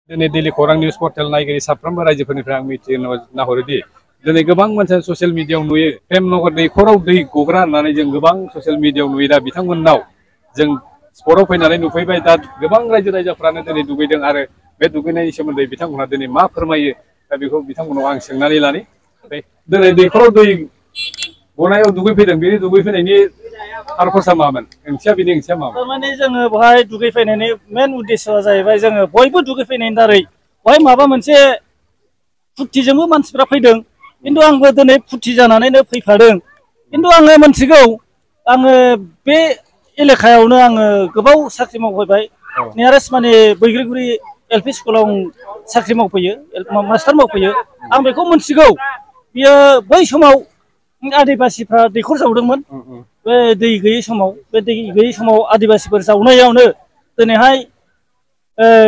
दिनै डेली खौरां news portal नायगिरि साफ्रोमबो रायजोफोरनिफ्राय आं मिथिना हरोदि दिनै गोबां मानसिया ससियेल मिडियायाव नुयो प्रेमनगर दैखराव दै गग्रा होननानै जों गोबां ससियेल मिडियायाव नुयो दा बिथांमोननाव जों स्पटआव फैनानै नुफैबाय दा गोबां रायजो राजाफ्रानो दिनै दुगैदों आरो बे दुगैनायनि सोमोन्दै बिथांमोनहा दिनै मा फोरमायो दा बेखौ बिथांमोनाव आं सोंनानै लानि दिनै दैखराव दै गनायाव दुगैफैदों बे दुगैफैनायनि पारपसा मामोन ओंथिया बिनि ओंथिया मामोन थारमाने जोङो बहाय दुगैफैनायनि मेन उद्देश्यआ जाहैबाय जोङो बयबो दुगैफैनायनि दारै बहाय माबा मोनसे फुर्तिजोंबो मानसिफ्रा फैदों खिन्थु आंबो दिनै फुर्ति जानानैनो फैफादों खिन्थु आङो मोनथिगौ आङो बे एलेकायावनो आङो गोबाव साख्रि मावफैबाय नियारेस्ट माने बैग्रिगुरि एलपि स्कुलाव साख्रि मावफैयो मास्टार मावफैयो आं बेखौ मोनथिगौ बियो बै समाव आदिबासिफ्रा दैखर जावदोंमोन बे दै गैयै समाव बे दै गैयै समाव आदिबासिफोर जावनायावनो दिनैहाय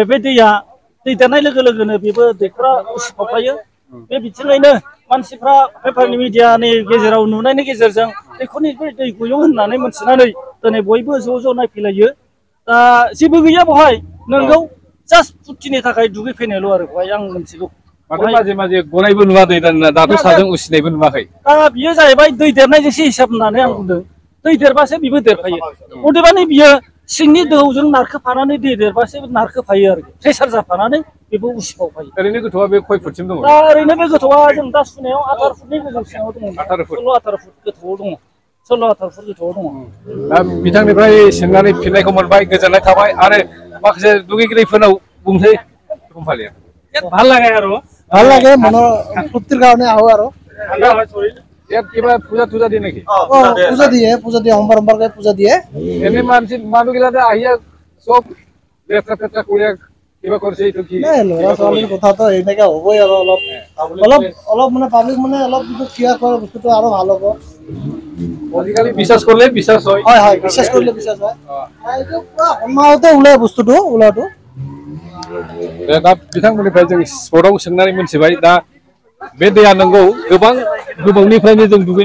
बे दैया दै देरनाय लोगो लोगोनो बेबो दैखरा उसिफावफायो बे बिथिङैनो मानसिफ्रा पेपारनि मिडियानि गेजेराव नुनायनि गेजेरजों दैखरनिफ्राय दै गयो होननानै मोनथिनानै दिनै बयबो ज' नायफैलायो दा जेबो गैया बहाय नोंगौ जास्ट फुर्तिनि थाखाय दुगैफैनायल' आरो बहाय आं मोनथिगौ माथो माजे माजे गनायबो नुवा दै दाथ' साजों उसिनायबो नुवाखै दा बियो जाहैबाय दै देरनायजोंसो हिसाब होननानै आं बुंदों दै देरबासो बिबो देरफायो अदेबानि बियो सिंनि दोहौजों नारखोफानानै दै देरबासो नारखोफायो आरो प्रेसार जाफानानै बेबो उसिफावफायो ओरैनो गोथौआ बे खय फुटसिम दङ दा ओरैनो बे गोथौआ जों दा सुनायाव 18 फुटनि गोजौ सिङाव दङ 18 फुट गोथौआव दङ 16-18 फुट गोथौआव दङ दा बिथांनिफ्राय सोंनानै फिननायखौ मोनबाय गोजोननाय थाबाय आरो माखासे दुगैगिरिफोरनाव बुंसै फालिया ভাল লাগে আৰু ভাল লাগে মনৰ ফুৰ্তিৰ কাৰণে আহো আৰু ইয়াত কিবা পূজা তুজা দিয়ে নেকি পূজা দিয়ে সোমবাৰকে পূজা দিয়ে এনে মানুহগিলাতে আহিয়া চব লেতেৰা পেতেৰা কৰি কিবা কৰিছে এইটো কি ল'ৰা ছোৱালীৰ কথাটো এনেকে হ'বই আৰু অলপ মানে পাব্লিক মানে অলপ যদি কেয়াৰ কৰে বস্তুটো আৰু ভাল হ'ব আজিকালি বিশ্বাস কৰিলে বিশ্বাস হয় হয় বিশ্বাস কৰিলে বিশ্বাস হয় এইটো পুৰা সন্মানতে ওলাই বস্তুটো ওলাটো दा बिथांमोननिफ्राय जों स्पटआव सोंनानै मोनथिबाय दा बे दैया नंगौ गोबां गोबावनिफ्रायनो जों दुगै